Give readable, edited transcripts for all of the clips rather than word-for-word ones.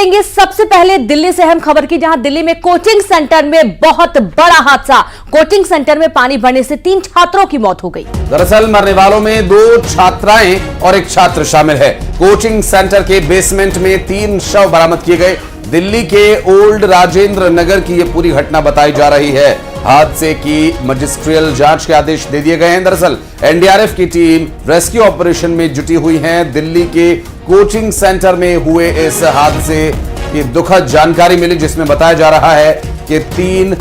करेंगे सबसे पहले दिल्ली से अहम खबर की, जहां दिल्ली में कोचिंग सेंटर में बहुत बड़ा हादसा। कोचिंग सेंटर में पानी भरने से 3 छात्रों की मौत हो गई। दरअसल मरने वालों में 2 छात्राएं और 1 छात्र शामिल है। कोचिंग सेंटर के बेसमेंट में 3 शव बरामद किए गए। दिल्ली के ओल्ड राजेंद्र नगर की यह पूरी घटना बताई जा रही है। हादसे की मजिस्ट्रियल जांच के आदेश दे दिए गए हैं। दरअसल एनडीआरएफ की टीम रेस्क्यू ऑपरेशन में जुटी हुई है। दिल्ली के कोचिंग सेंटर में हुए इस हादसे की दुखद जानकारी मिली, जिसमें बताया जा रहा है कि 3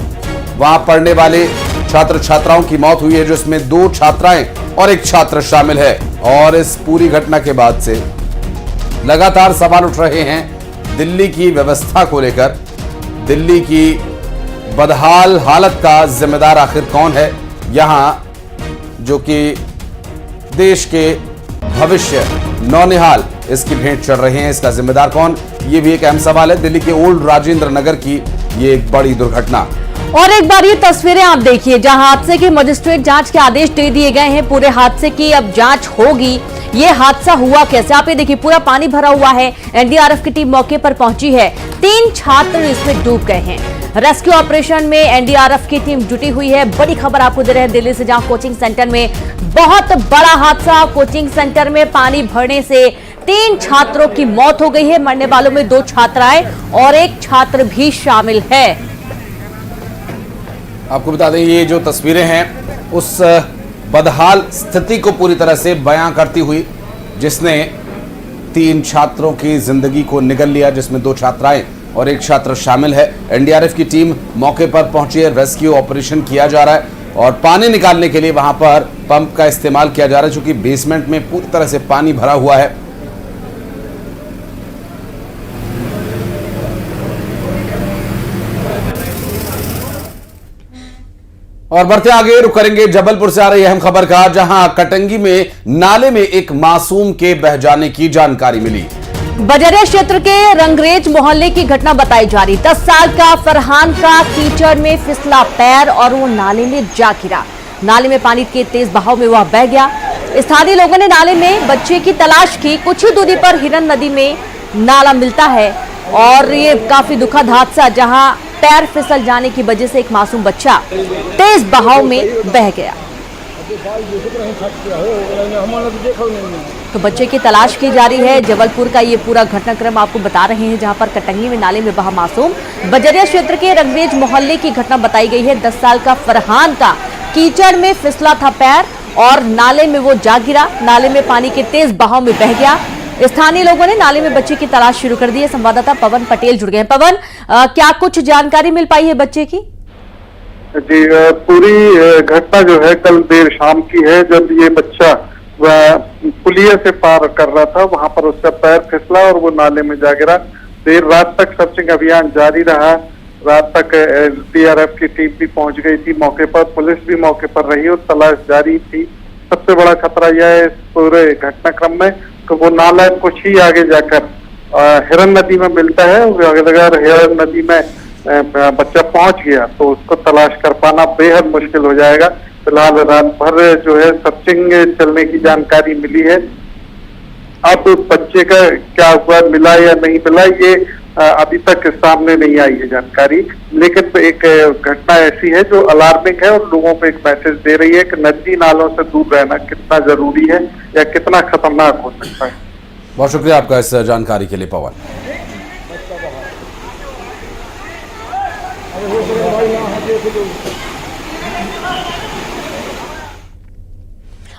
वहां पढ़ने वाले छात्र छात्राओं की मौत हुई है, जिसमें 2 छात्राएं और 1 छात्र शामिल है। और इस पूरी घटना के बाद से लगातार सवाल उठ रहे हैं दिल्ली की व्यवस्था को लेकर। दिल्ली की बदहाल हालत का जिम्मेदार आखिर कौन है? यहां जो कि देश के भविष्य नौनिहाल इसकी भेंट चढ़ रहे हैं, इसका जिम्मेदार कौन? ये भी एक अहम सवाल है। दिल्ली के ओल्ड राजेंद्र नगर की ये एक बड़ी दुर्घटना। और एक बार ये तस्वीरें आप देखिए, जहां हादसे की मजिस्ट्रेट जांच के आदेश दे दिए गए हैं। पूरे हादसे की अब जांच होगी। ये हादसा हुआ कैसे, आप ये देखिए, पूरा पानी भरा हुआ है। एनडीआरएफ की टीम मौके पर पहुंची है। 3 छात्र इसमें डूब गए हैं। रेस्क्यू ऑपरेशन में एनडीआरएफ की टीम जुटी हुई है। बड़ी खबर आपको दे रहे हैं दिल्ली से, जहां कोचिंग सेंटर में बहुत बड़ा हादसा। कोचिंग सेंटर में पानी भरने से 3 छात्रों की मौत हो गई है। मरने वालों में 2 छात्राएं और 1 छात्र भी शामिल है। आपको बता दें, ये जो तस्वीरें हैं उस बदहाल स्थिति को पूरी तरह से बयां करती हुई, जिसने 3 छात्रों की जिंदगी को निगल लिया, जिसमें 2 छात्राएं और 1 छात्र शामिल है। एनडीआरएफ की टीम मौके पर पहुंची है। रेस्क्यू ऑपरेशन किया जा रहा है और पानी निकालने के लिए वहां पर पंप का इस्तेमाल किया जा रहा है, क्योंकि बेसमेंट में पूरी तरह से पानी भरा हुआ है। और बढ़ते आगे, रुक करेंगे जबलपुर से आ रही अहम खबर का, जहां कटंगी में नाले में एक मासूम के बह जाने की जानकारी मिली। बजरिया क्षेत्र के रंगरेज मोहल्ले की घटना बताई जा रही। 10 साल का फरहान का कीचड़ में फिसला पैर और वो नाले में जा गिरा। नाले में पानी के तेज बहाव में वह बह गया। स्थानीय लोगों ने नाले में बच्चे की तलाश की। कुछ ही दूरी पर हिरन नदी में नाला मिलता है और ये काफी दुखद हादसा, जहां पैर फिसल जाने की वजह से एक मासूम बच्चा तेज बहाव में बह गया। तो बच्चे की तलाश की जा रही है। जबलपुर का ये पूरा घटनाक्रम आपको बता रहे हैं, जहां पर कटंगी में नाले में बहा मासूम। बजरिया क्षेत्र के रंगरेज मोहल्ले की घटना बताई गई है। 10 साल का फरहान का कीचड़ में फिसला था पैर और नाले में वो जा गिरा। नाले में पानी के तेज बहाव में बह गया। स्थानीय लोगों ने नाले में बच्चे की तलाश शुरू कर दी है। संवाददाता पवन पटेल जुड़ गए हैं। पवन, क्या कुछ जानकारी मिल पाई है बच्चे की? जी, पूरी घटना जो है कल देर शाम की है, जब ये बच्चा पुलिया से पार कर रहा था, वहां पर उसका पैर फिसला और वो नाले में जा गिरा। देर रात तक सर्चिंग अभियान जारी रहा। रात तक एनडीआरएफ की टीम भी पहुंच गई थी मौके पर, पुलिस भी मौके पर रही और तलाश जारी थी। सबसे बड़ा खतरा यह है इस पूरे घटनाक्रम में कि वो नाला कुछ ही आगे जाकर हिरन नदी में मिलता है। अगर हिरन नदी में बच्चा पहुंच गया तो उसको तलाश कर पाना बेहद मुश्किल हो जाएगा। फिलहाल रात भर जो है सर्चिंग चलने की जानकारी मिली है। अब बच्चे का क्या हुआ, मिला या नहीं मिला, ये अभी तक सामने नहीं आई है जानकारी। लेकिन एक घटना ऐसी है जो अलार्मिंग है और लोगों को एक मैसेज दे रही है कि नदी नालों से दूर रहना कितना जरूरी है या कितना खतरनाक हो सकता है। बहुत शुक्रिया आपका इस जानकारी के लिए पवन।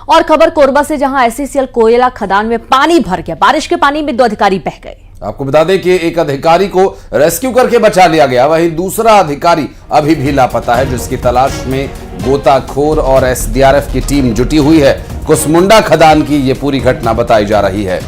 और खबर कोरबा से, जहां एससीसीएल कोयला खदान में पानी भर गया। बारिश के पानी में 2 अधिकारी बह गए। आपको बता दें कि एक अधिकारी को रेस्क्यू करके बचा लिया गया, वहीं दूसरा अधिकारी अभी भी लापता है, जिसकी तलाश में गोताखोर और एसडीआरएफ की टीम जुटी हुई है। कुसमुंडा खदान की यह पूरी घटना बताई जा रही है।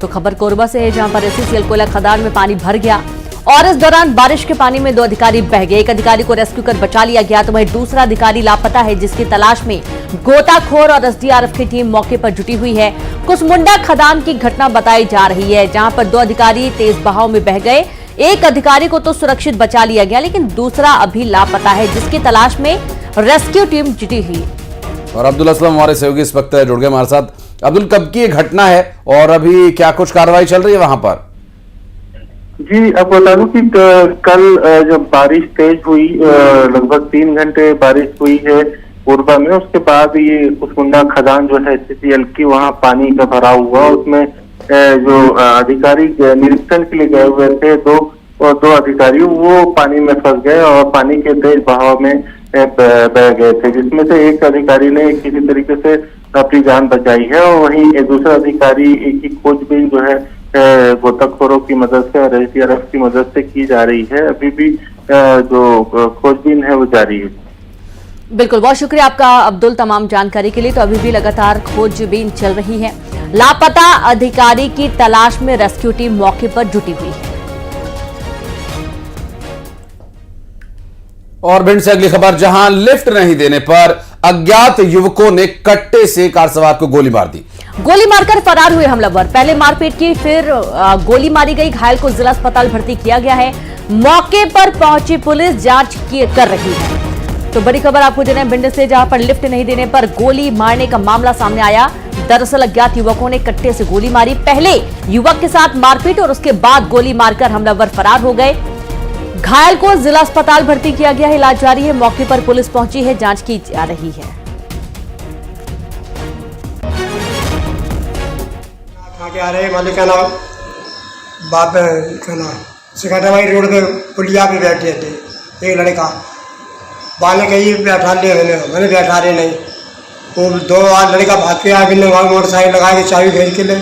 तो खबर कोरबा से है, जहां पर एससीसीएल कोयला खदान में पानी भर गया और इस दौरान बारिश के पानी में 2 अधिकारी बह गए। एक अधिकारी को रेस्क्यू कर बचा लिया गया, तो वहीं दूसरा अधिकारी लापता है, जिसकी तलाश में गोताखोर और एसडीआरएफ की टीम मौके पर जुटी हुई है। कुसमुंडा खदान की घटना बताई जा रही है, जहां पर 2 अधिकारी तेज बहाव में बह गए। एक अधिकारी को तो सुरक्षित बचा लिया गया, लेकिन दूसरा अभी लापता है, जिसकी तलाश में रेस्क्यू टीम जुटी हुई है। और अब्दुल असलम हमारे सहयोगी इस वक्त जुड़ गए हमारे साथ। अब्दुल, कब की ये घटना है और अभी क्या कुछ कार्रवाई चल रही है वहां पर? जी, अब बता दूं कि कल जब बारिश तेज हुई, लगभग 3 घंटे बारिश हुई है पूर्वा में, उसके बाद ये कुसमुंडा खदान जो है HCCL की, वहाँ पानी का भराव हुआ। उसमें जो अधिकारी निरीक्षण के लिए गए हुए थे, दो अधिकारी, वो पानी में फंस गए और पानी के तेज बहाव में बह गए थे, जिसमें से एक अधिकारी ने किसी तरीके से अपनी जान बचाई है और वहीं एक दूसरा अधिकारी की खोजबीन जो है गोताखोरों की मदद से और SDRF की मदद से की जा रही है। अभी भी जो खोजबीन है वो जारी है। बिल्कुल, बहुत शुक्रिया आपका अब्दुल तमाम जानकारी के लिए। तो अभी भी लगातार खोजबीन चल रही है। लापता अधिकारी की तलाश में रेस्क्यू टीम मौके पर जुटी हुई है। और भिंड से अगली खबर, जहां लिफ्ट नहीं देने पर अज्ञात युवकों ने कट्टे से कार सवार को गोली मार दी। गोली मारकर फरार हुए हमलावर, पहले मारपीट की, फिर गोली मारी गई। घायल को जिला अस्पताल भर्ती किया गया है। मौके पर पहुंची पुलिस जांच कर रही है। तो बड़ी खबर आपको दे रहे हैं भिंड से, जहां पर लिफ्ट नहीं देने पर गोली मारने का मामला सामने आया। दरअसल अज्ञात युवकों ने कट्टे से गोली मारी। पहले युवक के साथ मारपीट और उसके बाद गोली मारकर हमलावर फरार हो गए। घायल को जिला अस्पताल भर्ती किया गया है, इलाज जारी है। मौके पर पुलिस पहुंची है, जांच की जा रही है। आगे आ रहे मालिक का नाम बाप का नाम सिकंदराबाद रोड पे पुलिया पे बैठे थे। एक लड़का बाल कहीं बैठा ले, मैंने बैठा रहे नहीं, वो 2 बार लड़का भाग के आगे मोटरसाइकिल लगा के चाबी भेज के ले,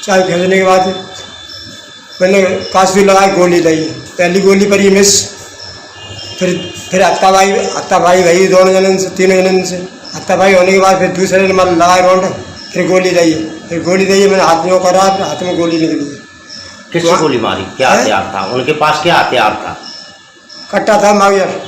चाबी भेजने के बाद मैंने काशी लगा के गोली दी। पहली गोली पर ही मिस, फिर हत्ता भाई भाई दोनों जनन से 3 जनन से हत्ता भाई होने के बाद फिर दूसरे नंबर लगा राउंड, फिर गोली दी। मैंने हाथ में करा, हाथ में गोली निकली। किससे गोली मारी? क्या हथियार था उनके पास? क्या हथियार था? कट्टा था मावियर।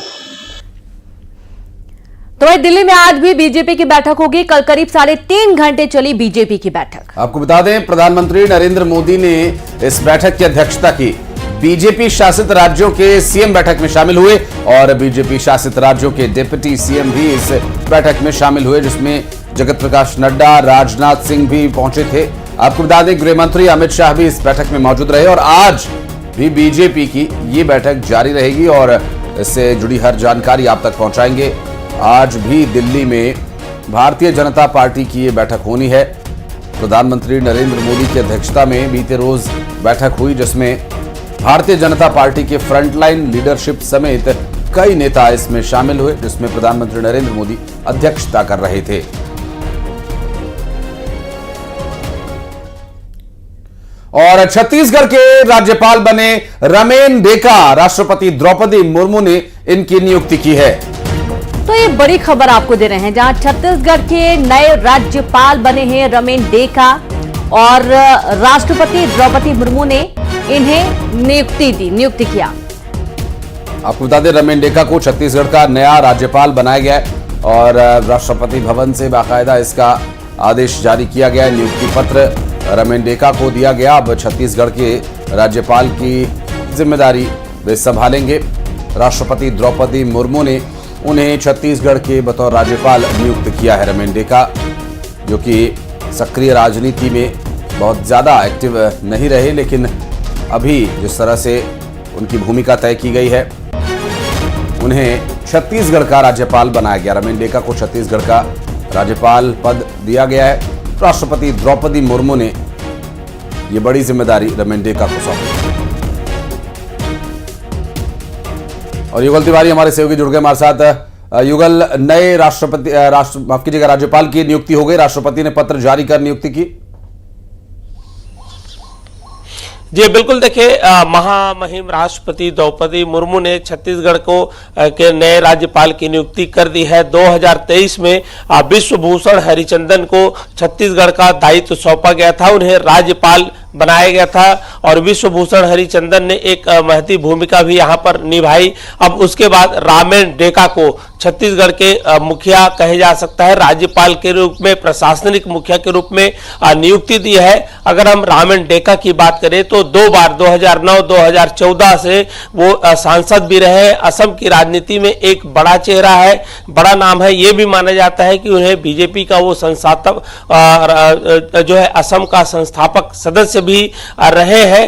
तो वही दिल्ली में आज भी बीजेपी की बैठक होगी। कल करीब 3.5 घंटे चली बीजेपी की बैठक। आपको बता दें, प्रधानमंत्री नरेंद्र मोदी ने इस बैठक की अध्यक्षता की। बीजेपी शासित राज्यों के सीएम बैठक में शामिल हुए और बीजेपी शासित राज्यों के डिप्टी सीएम भी इस बैठक में शामिल हुए, जिसमें जगत प्रकाश नड्डा, राजनाथ सिंह भी पहुंचे थे। आपको बता दें, गृह मंत्री अमित शाह भी इस बैठक में मौजूद रहे और आज भी बीजेपी की ये बैठक जारी रहेगी और इससे जुड़ी हर जानकारी आप तक पहुंचाएंगे। आज भी दिल्ली में भारतीय जनता पार्टी की ये बैठक होनी है। प्रधानमंत्री नरेंद्र मोदी की अध्यक्षता में बीते रोज बैठक हुई, जिसमें भारतीय जनता पार्टी के फ्रंटलाइन लीडरशिप समेत कई नेता इसमें शामिल हुए, जिसमें प्रधानमंत्री नरेंद्र मोदी अध्यक्षता कर रहे थे। और छत्तीसगढ़ के राज्यपाल बने रमेन डेका, राष्ट्रपति द्रौपदी मुर्मू ने इनकी नियुक्ति की है। तो ये बड़ी खबर आपको दे रहे हैं, जहां छत्तीसगढ़ के नए राज्यपाल बने हैं रमेन डेका और राष्ट्रपति द्रौपदी मुर्मू ने इन्हें नियुक्ति किया। आपको बता दें, रमेन डेका को छत्तीसगढ़ का नया राज्यपाल बनाया गया है और राष्ट्रपति भवन से बाकायदा इसका आदेश जारी किया गया है। नियुक्ति पत्र रमेन डेका को दिया गया। अब छत्तीसगढ़ के राज्यपाल की जिम्मेदारी वे संभालेंगे। राष्ट्रपति द्रौपदी मुर्मू ने उन्हें छत्तीसगढ़ के बतौर राज्यपाल नियुक्त किया है। रमेन डेका, जो कि सक्रिय राजनीति में बहुत ज्यादा एक्टिव नहीं रहे, लेकिन अभी जिस तरह से उनकी भूमिका तय की गई है, उन्हें छत्तीसगढ़ का राज्यपाल बनाया गया। रमेन डेका को छत्तीसगढ़ का राज्यपाल पद दिया गया है। राष्ट्रपति द्रौपदी मुर्मू ने यह बड़ी जिम्मेदारी रमेन डेका को सौंपी। और युगल तिवारी हमारे सहयोगी जुड़ गए हमारे साथ। युगल, नए राज्यपाल की नियुक्ति हो गई, राष्ट्रपति ने पत्र जारी कर नियुक्ति की। जी बिल्कुल, देखिए महामहिम राष्ट्रपति द्रौपदी मुर्मू ने छत्तीसगढ़ को के नए राज्यपाल की नियुक्ति कर दी है। 2023 में विश्व भूषण हरिचंदन को छत्तीसगढ़ का दायित्व सौंपा गया था, उन्हें राज्यपाल बनाया गया था और विश्व भूषण हरिचंदन ने एक महती भूमिका भी यहां पर निभाई। अब उसके बाद रमेन डेका को छत्तीसगढ़ के मुखिया कहे जा सकता है, राज्यपाल के रूप में, प्रशासनिक मुखिया के रूप में नियुक्ति दी है। अगर हम रामन डेका की बात करें तो 2 बार 2009-2014 से वो सांसद भी रहे। असम की राजनीति में एक बड़ा चेहरा है, बड़ा नाम है। ये भी माना जाता है कि उन्हें बीजेपी का वो संस्थापक जो है असम का संस्थापक सदस्य भी रहे हैं।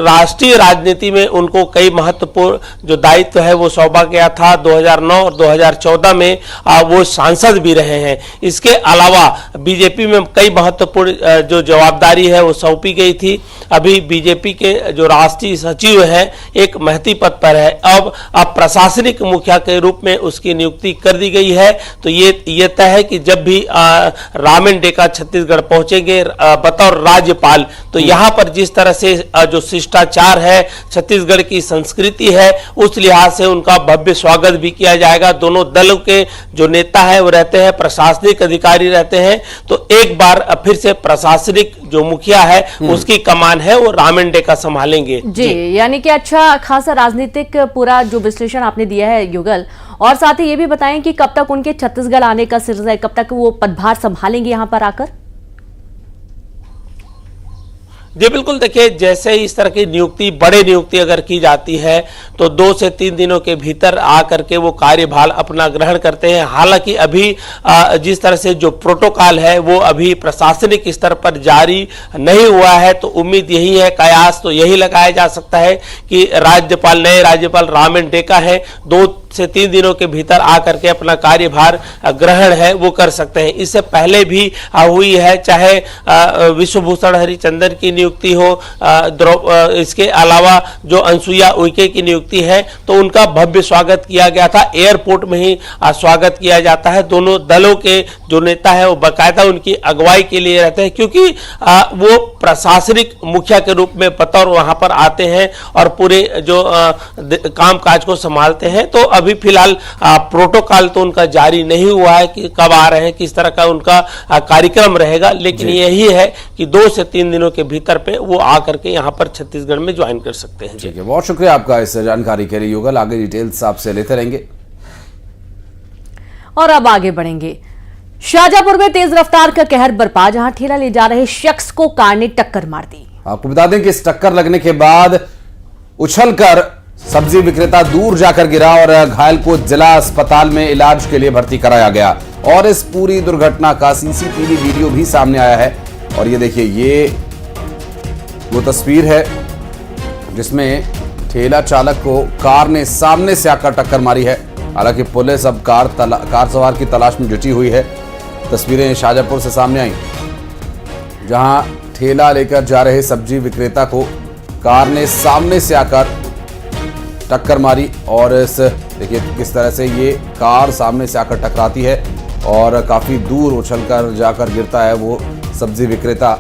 राष्ट्रीय राजनीति में उनको कई महत्वपूर्ण जो दायित्व है वो सौंपा गया था। 2009 और 2014 में वो सांसद भी रहे हैं। इसके अलावा बीजेपी में कई महत्वपूर्ण जो जवाबदारी है वो सौंपी गई थी। अभी बीजेपी के जो राष्ट्रीय सचिव हैं एक महती पद पर है। अब प्रशासनिक मुखिया के रूप में उसकी नियुक्ति कर दी गई है। तो ये तय है कि जब भी रामन डेका छत्तीसगढ़ पहुंचेंगे बतौर राज्यपाल, तो यहां पर जिस तरह से जो शिष्टाचार है, छत्तीसगढ़ की संस्कृति है, उस लिहाज से उनका भव्य स्वागत भी किया जाएगा। दोनों दलों के जो नेता है वो रहते हैं, प्रशासनिक अधिकारी रहते हैं। तो एक बार फिर से प्रशासनिक जो मुखिया है उसकी कमान है वो रामन डेका संभालेंगे। जी, यानी कि अच्छा खासा राजनीतिक पूरा जो विश्लेषण आपने दिया है युगल, और साथ ही ये भी बताएं कि कब तक उनके छत्तीसगढ़ आने का सिलसिला है, कब तक वो पदभार संभालेंगे यहां पर आकर? जी बिल्कुल, देखिए जैसे इस तरह की नियुक्ति, बड़े नियुक्ति अगर की जाती है तो 2 से 3 दिनों के भीतर आकर के वो कार्यभार अपना ग्रहण करते हैं। हालांकि अभी जिस तरह से जो प्रोटोकॉल है वो अभी प्रशासनिक स्तर पर जारी नहीं हुआ है, तो उम्मीद यही है, कयास तो यही लगाया जा सकता है कि नए राज्यपाल रामन डेका है 2 से 3 दिनों के भीतर आकर के अपना कार्यभार ग्रहण है वो कर सकते हैं। इससे पहले भी हुई है, चाहे विश्वभूषण हरिचंदन की नियुक्ति हो, इसके अलावा जो अनसुईया उइके की नियुक्ति है तो उनका भव्य स्वागत किया गया था। एयरपोर्ट में ही स्वागत किया जाता है। दोनों दलों के जो नेता है वो बाकायदा उनकी अगुवाई के लिए रहते हैं, क्योंकि वो प्रशासनिक मुखिया के रूप में बतौर वहां पर आते हैं और पूरे जो काम काज को संभालते हैं। तो अभी फिलहाल प्रोटोकॉल तो उनका जारी नहीं हुआ है कि कब आ रहे हैं, किस तरह का उनका कार्यक्रम रहेगा, लेकिन यही है कि 2 से 3 दिनों के भीतर पे वो आकर के यहाँ पर छत्तीसगढ़ में ज्वाइन कर सकते हैं। ठीक है, बहुत शुक्रिया आपका इस जानकारी के लिए युगल। आगे डिटेल्स आपसे लेते रहेंगे। और अब आगे बढ़ेंगे। शाहजहांपुर में तेज रफ्तार का कहर बरपा, जहां ठेला ले जा रहे शख्स को कार ने टक्कर मार दी। आपको बता दें कि इस टक्कर लगने के बाद उछलकर सब्जी विक्रेता दूर जाकर गिरा और घायल को जिला अस्पताल में इलाज के लिए भर्ती कराया गया। और इस पूरी दुर्घटना का सीसीटीवी वीडियो भी सामने आया है। और ये देखिए, ये वो तस्वीर है जिसमें ठेला चालक को कार ने सामने से आकर टक्कर मारी है। हालांकि पुलिस अब कार सवार की तलाश में जुटी हुई है। तस्वीरें शाहजहांपुर से सामने आई, जहां ठेला लेकर जा रहे सब्जी विक्रेता को कार ने सामने से आकर टक्कर मारी। और इस देखिए किस तरह से ये कार सामने से आकर टकराती है और काफ़ी दूर उछलकर जाकर गिरता है वो सब्जी विक्रेता,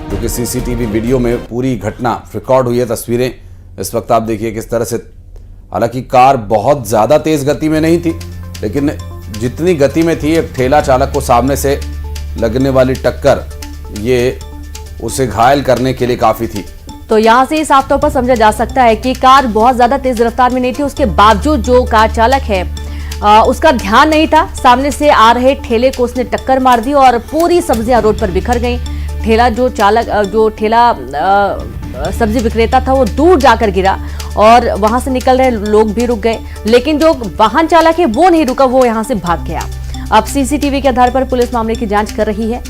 जो कि सीसीटीवी वीडियो में पूरी घटना रिकॉर्ड हुई है। तस्वीरें इस वक्त आप देखिए किस तरह से, हालांकि कार बहुत ज़्यादा तेज़ गति में नहीं थी, लेकिन जितनी गति में थी एक ठेला चालक को सामने से लगने वाली टक्कर ये उसे घायल करने के लिए काफ़ी थी। तो यहां से साफ तौर पर समझा जा सकता है कि कार बहुत ज्यादा तेज रफ्तार में नहीं थी, उसके बावजूद जो कार चालक है उसका ध्यान नहीं था। सामने से आ रहे ठेले को उसने टक्कर मार दी और पूरी सब्जियां रोड पर बिखर गईं। जो ठेला सब्जी विक्रेता था वो दूर जाकर गिरा और वहां से निकल रहे लोग भी रुक गए, लेकिन जो वाहन चालक है वो नहीं रुका, वो यहां से भाग गया। अब सीसीटीवी के आधार पर पुलिस मामले की जांच कर रही है।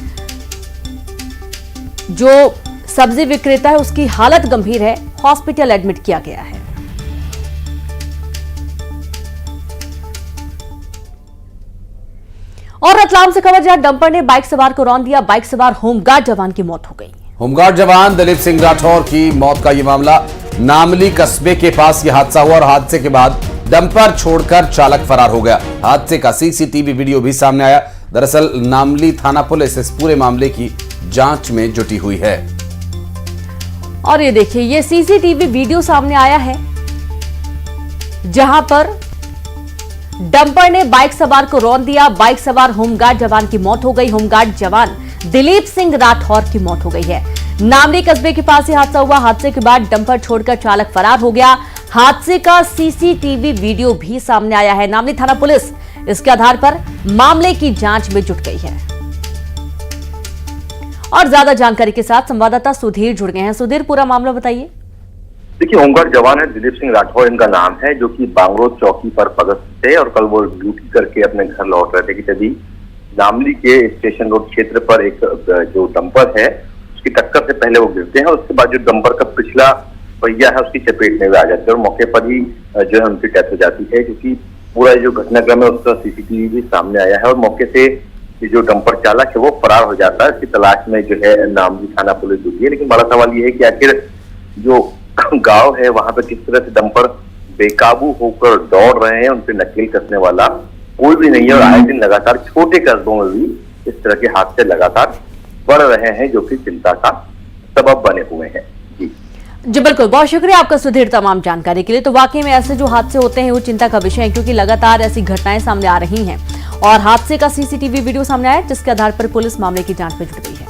जो सब्जी विक्रेता है उसकी हालत गंभीर है, हॉस्पिटल एडमिट किया गया है। और रतलाम से खबर, जहां डंपर ने बाइक सवार को रौंद दिया, बाइक सवार होमगार्ड जवान की मौत हो गई। होमगार्ड जवान दिलीप सिंह राठौर की मौत का यह मामला, नामली कस्बे के पास यह हादसा हुआ और हादसे के बाद डंपर छोड़कर चालक फरार हो गया। हादसे का सीसीटीवी वीडियो भी सामने आया। दरअसल नामली थाना पुलिस इस पूरे मामले की जांच में जुटी हुई है। और ये देखिए, ये सीसीटीवी वीडियो सामने आया है जहां पर डंपर ने बाइक सवार को रौंद दिया, बाइक सवार होमगार्ड जवान की मौत हो गई। होमगार्ड जवान दिलीप सिंह राठौर की मौत हो गई है। नामली कस्बे के पास ये हादसा हुआ। हादसे के बाद डंपर छोड़कर चालक फरार हो गया। हादसे का सीसीटीवी वीडियो भी सामने आया है। नामली थाना पुलिस इसके आधार पर मामले की जांच में जुट गई है। और ज्यादा जानकारी के साथ संवाददाता सुधीर जुड़ गए हैं। सुधीर, पूरा मामला बताइए। देखिए, होमगार्ड जवान है दिलीप सिंह राठौर इनका नाम है, जो कि बांगरोड चौकी पर पदस्थ थे और कल वो ड्यूटी करके अपने घर लौट रहे थे कि तभी नामली के स्टेशन रोड क्षेत्र पर एक जो डंपर है उसकी टक्कर से पहले वो गिरते हैं। उसके बाद जो डंपर का पिछला पहिया है उसकी चपेट में आ जाते हैं और मौके पर ही जो है उनकी डेथ हो जाती है। क्योंकि पूरा जो घटनाक्रम है उसका सीसीटीवी भी सामने आया है और मौके से जो डंपर चालक है वो फरार हो जाता है। इसकी तलाश में जो है नामली थाना पुलिस जुटी है। लेकिन बड़ा सवाल ये है कि आखिर जो गांव है वहां पर किस तरह से डंपर बेकाबू होकर दौड़ रहे हैं, उनपे नकेल कसने वाला कोई भी नहीं है और आए दिन लगातार छोटे कस्बों में भी इस तरह के हादसे लगातार बढ़ रहे हैं, जो कि चिंता का सबब बने हुए हैं। जी बिल्कुल, बहुत शुक्रिया आपका सुधीर तमाम जानकारी के लिए। तो वाकई में ऐसे जो हादसे होते हैं वो चिंता का विषय है, क्योंकि लगातार ऐसी घटनाएं सामने आ रही हैं और हादसे का सीसीटीवी वीडियो सामने आया, जिसके आधार पर पुलिस मामले की जांच में जुट गई है।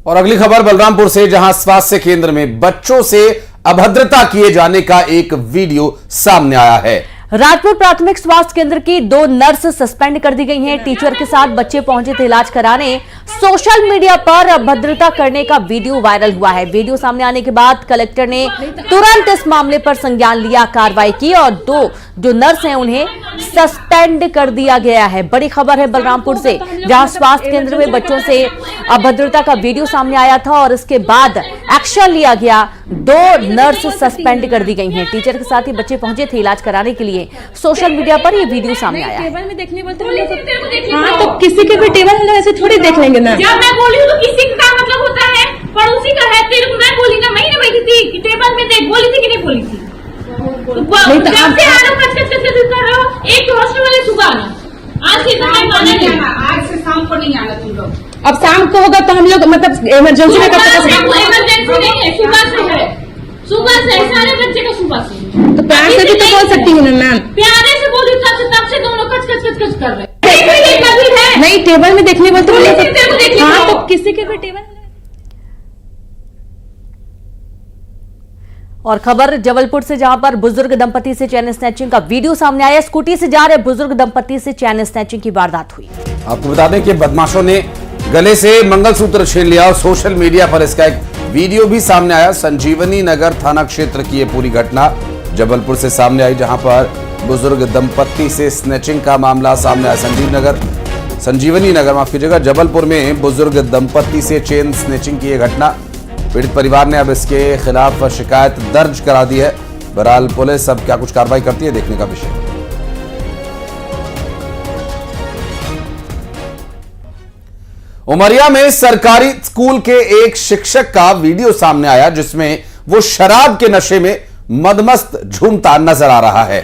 और अगली खबर बलरामपुर से, जहां स्वास्थ्य केंद्र में बच्चों से अभद्रता किए जाने का एक वीडियो सामने आया है। राजपुर प्राथमिक स्वास्थ्य केंद्र की 2 नर्स सस्पेंड कर दी गई हैं। टीचर के साथ बच्चे पहुंचे थे इलाज कराने। सोशल मीडिया पर अभद्रता करने का वीडियो वायरल हुआ है। वीडियो सामने आने के बाद कलेक्टर ने तुरंत इस मामले पर संज्ञान लिया, कार्रवाई की और 2 जो नर्स हैं उन्हें सस्पेंड कर दिया गया है। बड़ी खबर है बलरामपुर से, जहां स्वास्थ्य केंद्र में बच्चों से अभद्रता का वीडियो सामने आया था और इसके बाद एक्शन लिया गया। 2 नर्स सस्पेंड कर दी गई हैं। टीचर के साथ ही बच्चे पहुंचे थे इलाज कराने के लिए। सोशल मीडिया पर ये वीडियो सामने आया है। टेबल में देखने बोलते हैं। हाँ, तो किसी के भी टेबल हम लोग ऐसे थोड़ी देख लेंगे ना। जब मैं बोली हूँ तो किसी का मतलब होता है, पड़ोसी का है। तेरे को मैं बोली ना, मैं ही बैठी थी कि टेबल में देख, बोली थी कि नहीं बोली थी? जब से आ रहा हूँ कच कर रहा हूँ। एक हॉस्टल वाले सुबह आना, आज से समय माना नहीं, आज से शाम को नहीं आना तुम लोग। अब शाम को होगा तो हम लोग मतलब इमरजेंसी में इमरजेंसी नहीं है, सुबह से है, सुबह से सारे बच्चे का सुबह से। तो प्यार से भी तो बोल सकती हूँ ना मैम। प्यारे से बोली तब से दोनों कच कर रहे हैं। नहीं, टेबल में देखने बोलते हैं। हाँ, तो किसी के भी टेबल। और खबर जबलपुर से, जहां पर बुजुर्ग दंपति से चैन स्नैचिंग का वीडियो सामने आया। स्कूटी से जा रहे बुजुर्ग दंपति से चैन स्नैचिंग की वारदात हुई। आपको बता दें कि बदमाशों ने गले से मंगलसूत्र छीन लिया और सोशल मीडिया पर इसका एक वीडियो भी सामने आया। संजीवनी नगर थाना क्षेत्र की यह पूरी घटना जबलपुर से सामने आई, जहां पर बुजुर्ग दंपति से स्नैचिंग का मामला सामने आया। संजीवनी नगर माफ कीजिएगा, जबलपुर में बुजुर्ग दंपति से चेन स्नैचिंग की यह घटना। पीड़ित परिवार ने अब इसके खिलाफ शिकायत दर्ज करा दी है। बहरहाल पुलिस अब क्या कुछ कार्रवाई करती है, देखने का विषय। उमरिया में सरकारी स्कूल के एक शिक्षक का वीडियो सामने आया, जिसमें वो शराब के नशे में मदमस्त झूमता नजर आ रहा है।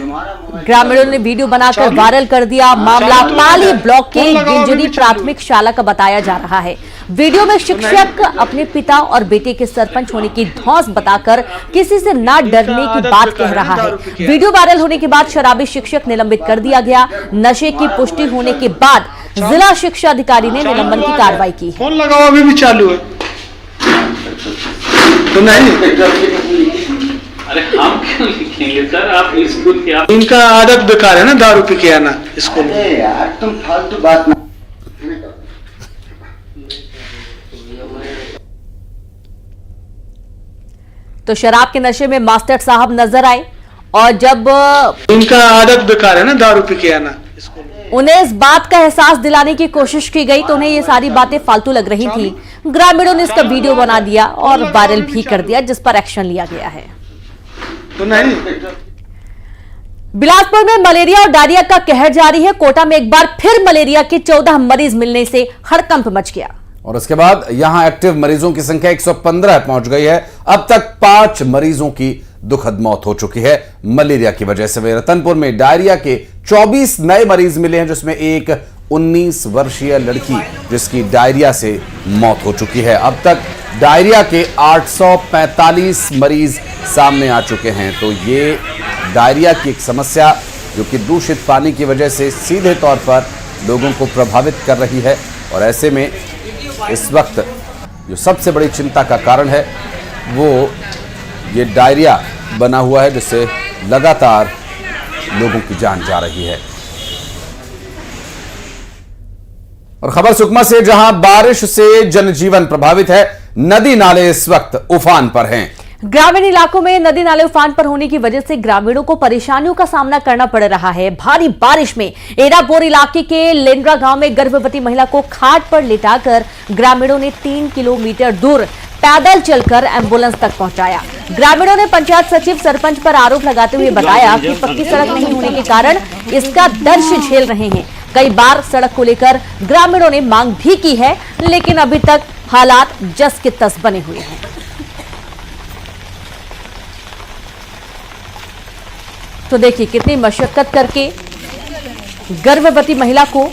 ग्रामीणों ने वीडियो बनाकर वायरल कर दिया। मामला पाली ब्लॉक के गिंजरी प्राथमिक शाला का बताया जा रहा है। वीडियो में शिक्षक अपने पिता और बेटे के सरपंच होने की धौंस बताकर किसी से ना डरने की बात कह रहा है। वीडियो वायरल होने के बाद शराबी शिक्षक निलंबित कर दिया गया। नशे की पुष्टि होने के बाद जिला शिक्षा अधिकारी ने निलंबन की कार्रवाई की। फोन लगा हुआ अभी भी चालू है तो नहीं। अरे हम क्यों लिखेंगे सर, आप स्कूल के आप इनका आदत बेकार है ना, दारू पी के आना स्कूल में। यार तुम फालतू बात ना। तो शराब के नशे में मास्टर साहब नजर आए और जब इनका आदत बेकार है ना, दारू पी के आना स्कूल में। उन्हें इस बात का एहसास दिलाने की कोशिश की गई तो उन्हें ये सारी बातें फालतू लग रही थी। ग्रामीणों ने इसका वीडियो बना दिया और वायरल भी कर दिया, जिस पर एक्शन लिया गया है। तो नहीं। बिलासपुर में मलेरिया और डायरिया का कहर जारी है। कोटा में एक बार फिर मलेरिया के 14 मरीज मिलने से हड़कंप मच गया और उसके बाद यहां एक्टिव मरीजों की संख्या 115 पहुंच गई है। अब तक 5 मरीजों की दुखद मौत हो चुकी है मलेरिया की वजह से। रतनपुर में डायरिया के 24 नए मरीज मिले हैं, जिसमें एक 19 वर्षीय लड़की जिसकी डायरिया से मौत हो चुकी है। अब तक डायरिया के 845 मरीज सामने आ चुके हैं। तो ये डायरिया की एक समस्या जो कि दूषित पानी की वजह से सीधे तौर पर लोगों को प्रभावित कर रही है। और ऐसे में इस वक्त जो सबसे बड़ी चिंता का कारण है वो ये डायरिया बना हुआ है, जिससे लगातार लोगों की जान जा रही है। और खबर सुकमा से, जहां बारिश से जनजीवन प्रभावित है, नदी नाले इस वक्त उफान पर हैं। ग्रामीण इलाकों में नदी नाले उफान पर होने की वजह से ग्रामीणों को परेशानियों का सामना करना पड़ रहा है। भारी बारिश में एरापोर इलाके के लेंड्रा गांव में गर्भवती महिला को खाट पर लिटाकर ग्रामीणों ने 3 किलोमीटर दूर पैदल चलकर एम्बुलेंस तक पहुंचाया। ग्रामीणों ने पंचायत सचिव सरपंच पर आरोप लगाते हुए बताया कि पक्की सड़क नहीं होने के कारण इसका दर्श झेल रहे हैं। कई बार सड़क को लेकर ग्रामीणों ने मांग भी की है, लेकिन अभी तक हालात जस के तस बने हुए हैं। तो देखिए कितनी मशक्कत करके गर्भवती महिला को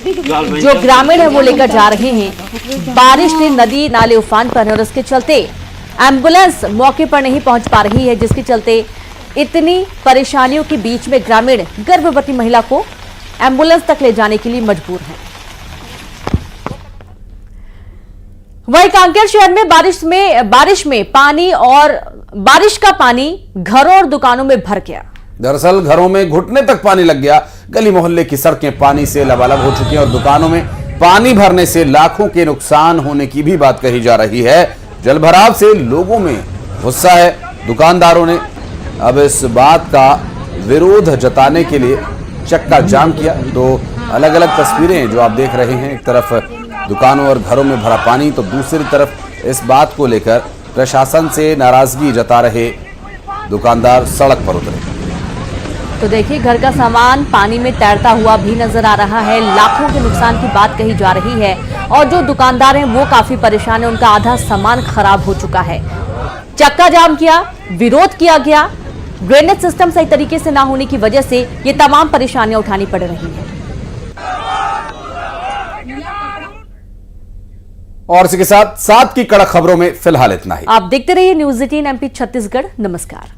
जो ग्रामीण है वो लेकर जा रहे हैं। बारिश से नदी नाले उफान पर है और इसके चलते एम्बुलेंस मौके पर नहीं पहुंच पा रही है, जिसके चलते इतनी परेशानियों के बीच में ग्रामीण गर्भवती महिला को एम्बुलेंस तक ले जाने के लिए मजबूर हैं। वहीं कांकेर शहर में बारिश में पानी और बारिश का पानी घरों और दुकानों में भर गया। दरअसल घरों में घुटने तक पानी लग गया। गली मोहल्ले की सड़कें पानी से लबालब हो चुकी हैं और दुकानों में पानी भरने से लाखों के नुकसान होने की भी बात कही जा रही है। जलभराव से लोगों में गुस्सा है। दुकानदारों ने अब इस बात का विरोध जताने के लिए चक्का जाम किया। तो अलग अलग तस्वीरें जो आप देख रहे हैं, एक तरफ दुकानों और घरों में भरा पानी, तो दूसरी तरफ इस बात को लेकर प्रशासन से नाराजगी जता रहे दुकानदार सड़क पर उतरे। तो देखिए घर का सामान पानी में तैरता हुआ भी नजर आ रहा है। लाखों के नुकसान की बात कही जा रही है और जो दुकानदार हैं वो काफी परेशान है। उनका आधा सामान खराब हो चुका है। चक्का जाम किया, विरोध किया गया। ड्रेनेज सिस्टम सही तरीके से ना होने की वजह से ये तमाम परेशानियां उठानी पड़ रही हैं। और इसी के साथ की कड़क खबरों में फिलहाल इतना ही। आप देखते रहिए न्यूज़ 18 MP छत्तीसगढ़। नमस्कार।